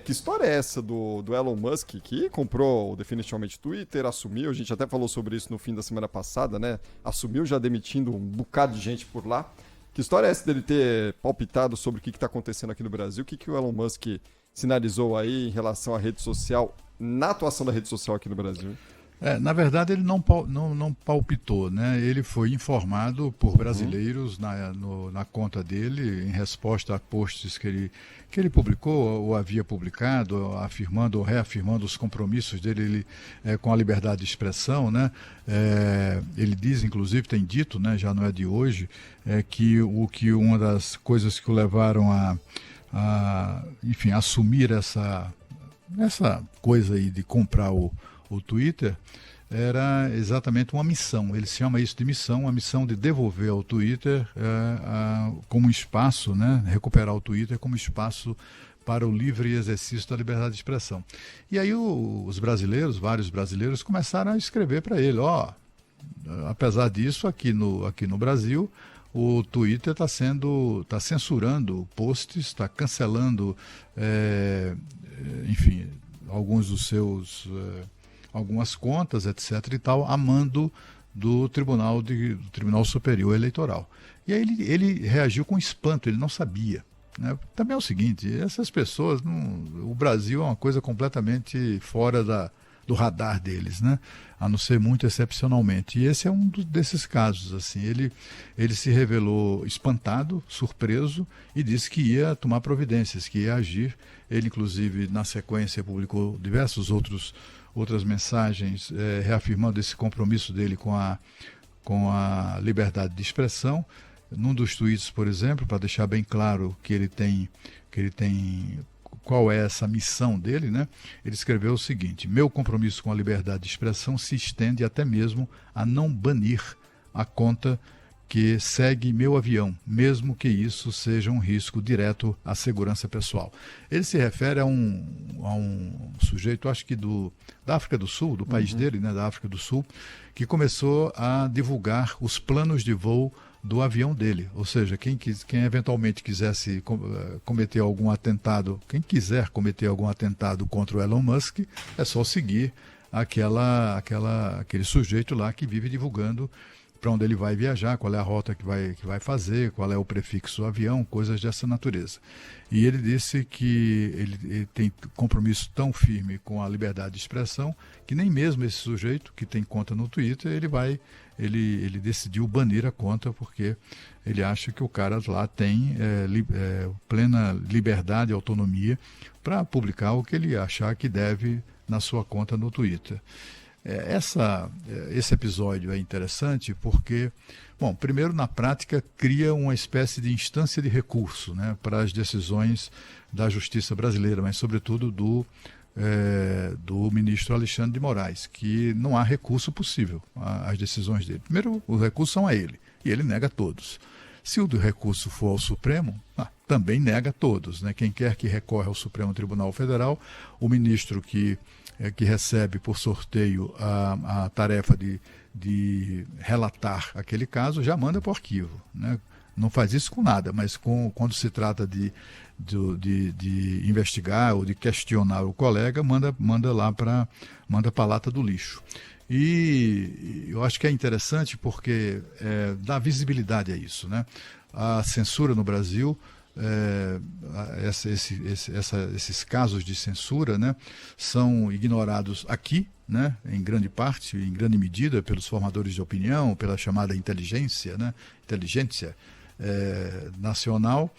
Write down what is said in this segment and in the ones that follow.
Que história é essa do Elon Musk que comprou definitivamente Twitter, assumiu, a gente até falou sobre isso no fim da semana passada, né? Assumiu já demitindo um bocado de gente por lá. Que história é essa dele ter palpitado sobre o que está acontecendo aqui no Brasil? O que o Elon Musk sinalizou aí em relação à rede social, na atuação da rede social aqui no Brasil? Na verdade, ele não palpitou, né? Ele foi informado por brasileiros na conta dele, em resposta a posts que ele publicou ou havia publicado, afirmando ou reafirmando os compromissos dele com a liberdade de expressão, né? Ele diz, inclusive, tem dito, né, já não é de hoje, que uma das coisas que o levaram enfim, assumir essa coisa aí de comprar o Twitter era exatamente uma missão. Ele chama isso de missão, a missão de devolver ao Twitter como espaço, né, recuperar o Twitter como espaço para o livre exercício da liberdade de expressão. E aí os brasileiros, vários brasileiros, começaram a escrever para ele, apesar disso, aqui no Brasil, o Twitter está censurando posts, está cancelando, enfim, alguns dos seus algumas contas, etc. e tal, a mando do Tribunal Superior Eleitoral. E aí ele reagiu com espanto, ele não sabia. Né? Também é o seguinte, essas pessoas, o Brasil é uma coisa completamente fora do radar deles, né? A não ser muito excepcionalmente. E esse é um desses casos. Assim, ele se revelou espantado, surpreso, e disse que ia tomar providências, que ia agir. Ele, inclusive, na sequência, publicou diversos outras mensagens reafirmando esse compromisso dele com a liberdade de expressão. Num dos tweets, por exemplo, para deixar bem claro que ele tem qual é essa missão dele, né? Ele escreveu o seguinte: meu compromisso com a liberdade de expressão se estende até mesmo a não banir a conta que segue meu avião, mesmo que isso seja um risco direto à segurança pessoal. Ele se refere a um sujeito, acho que da África do Sul, do país dele, né, da África do Sul, que começou a divulgar os planos de voo do avião dele. Ou seja, quem eventualmente quisesse cometer algum atentado, quem quiser cometer algum atentado contra o Elon Musk, é só seguir aquele sujeito lá que vive divulgando para onde ele vai viajar, qual é a rota que vai fazer, qual é o prefixo do avião, coisas dessa natureza. E ele disse que ele tem compromisso tão firme com a liberdade de expressão que nem mesmo esse sujeito que tem conta no Twitter, ele decidiu banir a conta porque ele acha que o cara lá tem plena liberdade e autonomia para publicar o que ele achar que deve na sua conta no Twitter. Esse episódio é interessante porque, bom, primeiro, na prática, cria uma espécie de instância de recurso, né, para as decisões da justiça brasileira, mas, sobretudo, do ministro Alexandre de Moraes, que não há recurso possível às decisões dele. Primeiro, os recursos são a ele, e ele nega todos. Se o do recurso for ao Supremo, também nega todos. Né? Quem quer que recorra ao Supremo Tribunal Federal, o ministro que recebe por sorteio a tarefa de relatar aquele caso, já manda para o arquivo. Né? Não faz isso com nada, mas quando se trata de investigar ou de questionar o colega, manda lá para a lata do lixo. E eu acho que é interessante porque dá visibilidade a isso. Né? A censura no Brasil, esses casos de censura, né, são ignorados aqui, né, em grande parte, em grande medida, pelos formadores de opinião, pela chamada inteligência, né, inteligência nacional,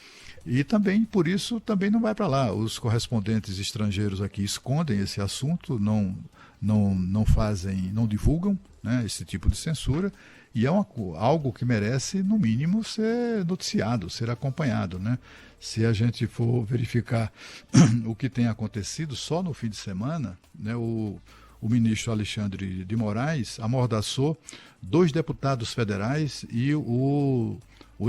e também, por isso, também não vai para lá. Os correspondentes estrangeiros aqui escondem esse assunto, não fazem, não divulgam, né, esse tipo de censura, e é algo que merece, no mínimo, ser noticiado, ser acompanhado. Né? Se a gente for verificar o que tem acontecido só no fim de semana, né, o ministro Alexandre de Moraes amordaçou 2 deputados federais e o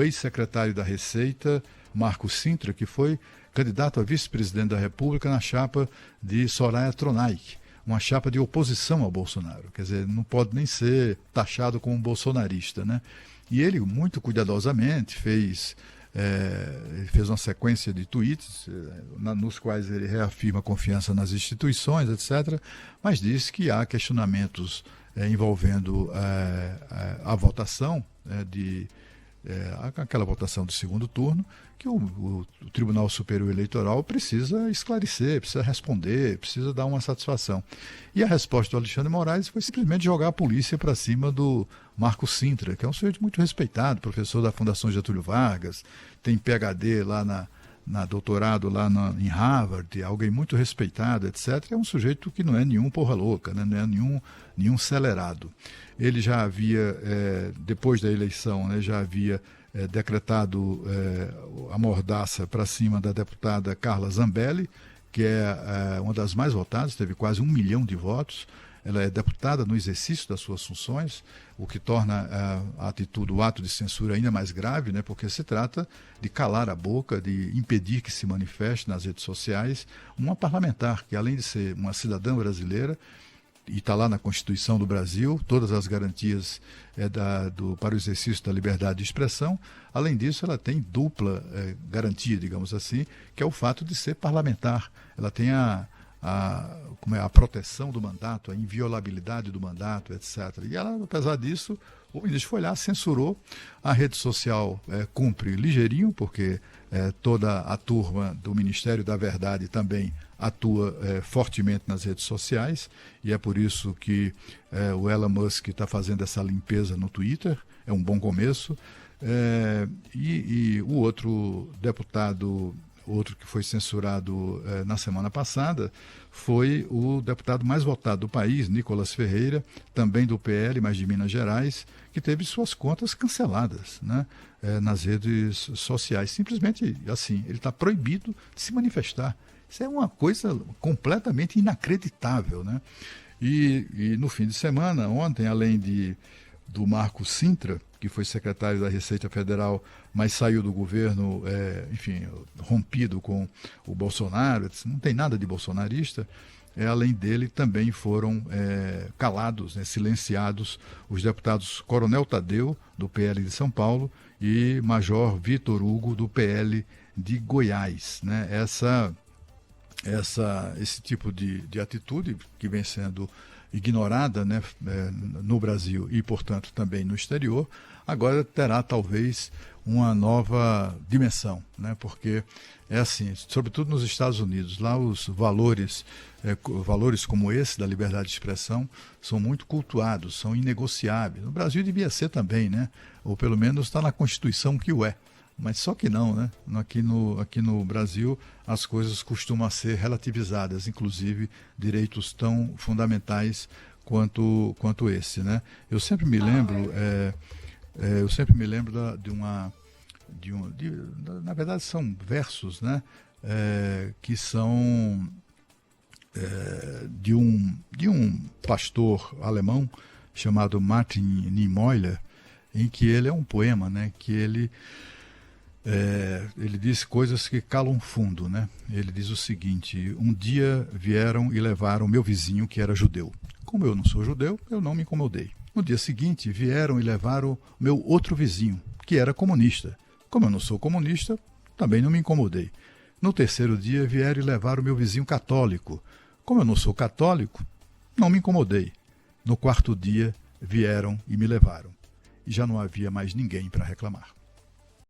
ex-secretário da Receita, Marco Sintra, que foi candidato a vice-presidente da República na chapa de Soraya Tronic, uma chapa de oposição ao Bolsonaro. Quer dizer, não pode nem ser taxado como bolsonarista. Né? E ele, muito cuidadosamente, fez Ele fez uma sequência de tweets nos quais ele reafirma a confiança nas instituições, etc., mas diz que há questionamentos envolvendo a votação aquela votação do segundo turno, que o Tribunal Superior Eleitoral precisa esclarecer, precisa responder, precisa dar uma satisfação. E a resposta do Alexandre Moraes foi simplesmente jogar a polícia para cima do Marco Sintra, que é um sujeito muito respeitado, professor da Fundação Getúlio Vargas, tem PhD lá doutorado lá em Harvard, alguém muito respeitado, etc. É um sujeito que não é nenhum porra louca, né? Não é nenhum acelerado. Ele já havia, depois da eleição, né, já havia decretado a mordaça para cima da deputada Carla Zambelli, que é uma das mais votadas, teve quase 1 milhão de votos. Ela é deputada no exercício das suas funções, o que torna a atitude, o ato de censura ainda mais grave, né, porque se trata de calar a boca, de impedir que se manifeste nas redes sociais uma parlamentar que, além de ser uma cidadã brasileira, e está lá na Constituição do Brasil, todas as garantias para o exercício da liberdade de expressão. Além disso, ela tem dupla garantia, digamos assim, que é o fato de ser parlamentar. Ela tem a proteção do mandato, a inviolabilidade do mandato, etc. E ela, apesar disso, o ministro foi lá, censurou. A rede social cumpre ligeirinho, porque toda a turma do Ministério da Verdade também atua fortemente nas redes sociais, e é por isso que o Elon Musk está fazendo essa limpeza no Twitter. É um bom começo. E o outro deputado, outro que foi censurado na semana passada, foi o deputado mais votado do país, Nicolas Ferreira, também do PL, mas de Minas Gerais, que teve suas contas canceladas, né, nas redes sociais. Simplesmente assim, ele está proibido de se manifestar. Isso é uma coisa completamente inacreditável, né? E no fim de semana, ontem, além do Marco Sintra, que foi secretário da Receita Federal, mas saiu do governo, enfim, rompido com o Bolsonaro, não tem nada de bolsonarista. Além dele, também foram calados, né, silenciados, os deputados Coronel Tadeu, do PL de São Paulo, e Major Vitor Hugo, do PL de Goiás, né? Esse tipo de atitude que vem sendo ignorada, né, no Brasil e, portanto, também no exterior, agora terá talvez uma nova dimensão, né, porque é assim, sobretudo nos Estados Unidos, lá os valores como esse da liberdade de expressão são muito cultuados, são inegociáveis. No Brasil devia ser também, né, ou pelo menos está na Constituição que o é. Mas só que não, né? Aqui no Brasil as coisas costumam ser relativizadas, inclusive direitos tão fundamentais quanto esse, né? Eu sempre me lembro, na verdade são versos, né? Que são de um pastor alemão chamado Martin Niemöller, em que ele é um poema, né? Que ele diz coisas que calam fundo, né? Ele diz o seguinte: um dia vieram e levaram meu vizinho que era judeu. Como eu não sou judeu, eu não me incomodei. No dia seguinte vieram e levaram meu outro vizinho, que era comunista. Como eu não sou comunista, também não me incomodei. No terceiro dia vieram e levaram meu vizinho católico. Como eu não sou católico, não me incomodei. No quarto dia vieram e me levaram. E já não havia mais ninguém para reclamar.